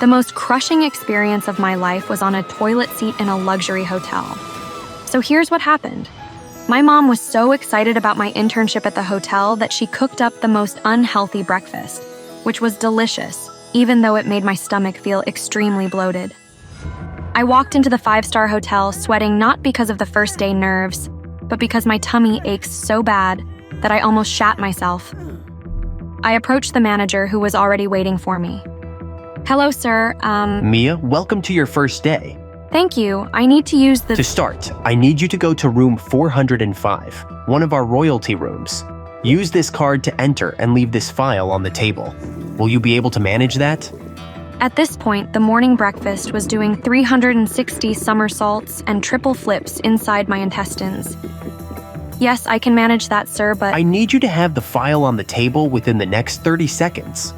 The most crushing experience of my life was on a toilet seat in a luxury hotel. So here's what happened. My mom was so excited about my internship at the hotel that she cooked up the most unhealthy breakfast, which was delicious, even though it made my stomach feel extremely bloated. I walked into the 5-star hotel sweating not because of the first day nerves, but because my tummy aches so bad that I almost shat myself. I approached the manager who was already waiting for me. Hello, sir. Mia, welcome to your first day. Thank you. I need to use the... To start, I need you to go to room 405, one of our royalty rooms. Use this card to enter and leave this file on the table. Will you be able to manage that? At this point, the morning breakfast was doing 360 somersaults and triple flips inside my intestines. Yes, I can manage that, sir, but... I need you to have the file on the table within the next 30 seconds.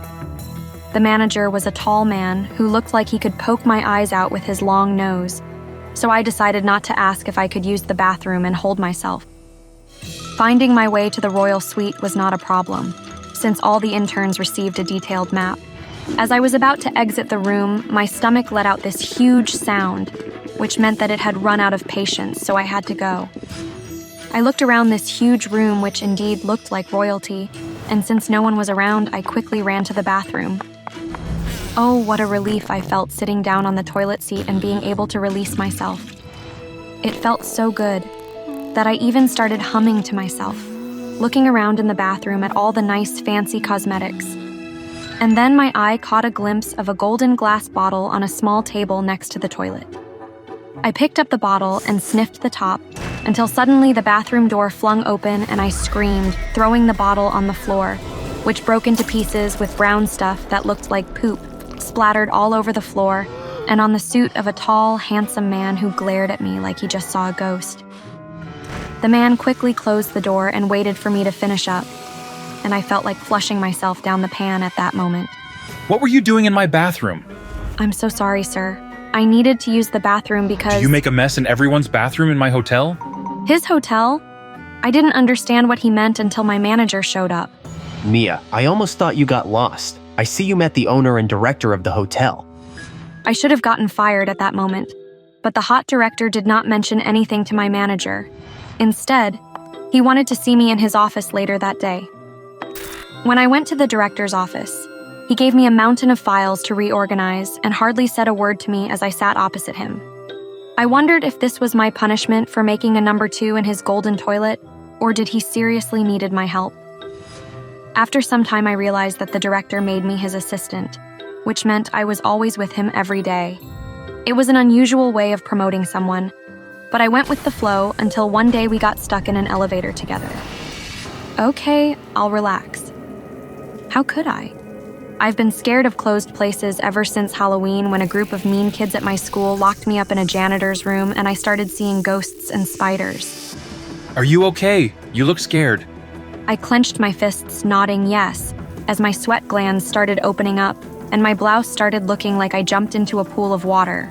The manager was a tall man who looked like he could poke my eyes out with his long nose, so I decided not to ask if I could use the bathroom and hold myself. Finding my way to the royal suite was not a problem, since all the interns received a detailed map. As I was about to exit the room, my stomach let out this huge sound, which meant that it had run out of patience, so I had to go. I looked around this huge room, which indeed looked like royalty, and since no one was around, I quickly ran to the bathroom. Oh, what a relief I felt sitting down on the toilet seat and being able to release myself. It felt so good that I even started humming to myself, looking around in the bathroom at all the nice fancy cosmetics. And then my eye caught a glimpse of a golden glass bottle on a small table next to the toilet. I picked up the bottle and sniffed the top until suddenly the bathroom door flung open and I screamed, throwing the bottle on the floor, which broke into pieces with brown stuff that looked like poop, splattered all over the floor and on the suit of a tall, handsome man who glared at me like he just saw a ghost. The man quickly closed the door and waited for me to finish up, and I felt like flushing myself down the pan at that moment. What were you doing in my bathroom? I'm so sorry, sir. I needed to use the bathroom because... Did you make a mess in everyone's bathroom in my hotel? His hotel? I didn't understand what he meant until my manager showed up. Mia, I almost thought you got lost. I see you met the owner and director of the hotel. I should have gotten fired at that moment, but the hot director did not mention anything to my manager. Instead, he wanted to see me in his office later that day. When I went to the director's office, he gave me a mountain of files to reorganize and hardly said a word to me as I sat opposite him. I wondered if this was my punishment for making a number 2 in his golden toilet, or did he seriously needed my help? After some time, I realized that the director made me his assistant, which meant I was always with him every day. It was an unusual way of promoting someone, but I went with the flow until one day we got stuck in an elevator together. Okay, I'll relax. How could I? I've been scared of closed places ever since Halloween when a group of mean kids at my school locked me up in a janitor's room and I started seeing ghosts and spiders. Are you okay? You look scared. I clenched my fists, nodding yes, as my sweat glands started opening up and my blouse started looking like I jumped into a pool of water.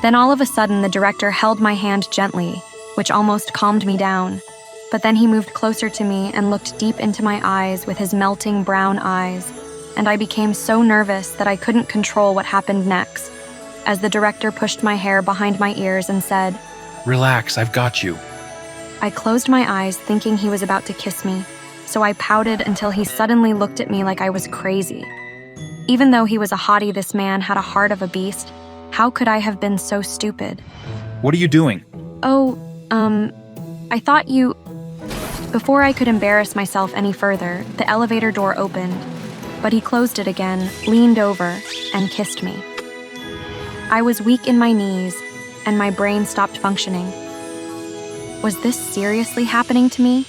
Then all of a sudden, the director held my hand gently, which almost calmed me down. But then he moved closer to me and looked deep into my eyes with his melting brown eyes, and I became so nervous that I couldn't control what happened next, as the director pushed my hair behind my ears and said, Relax, I've got you. I closed my eyes thinking he was about to kiss me, so I pouted until he suddenly looked at me like I was crazy. Even though he was a hottie, this man had a heart of a beast. How could I have been so stupid? What are you doing? Oh, I thought you... Before I could embarrass myself any further, the elevator door opened, but he closed it again, leaned over, and kissed me. I was weak in my knees, and my brain stopped functioning. Was this seriously happening to me?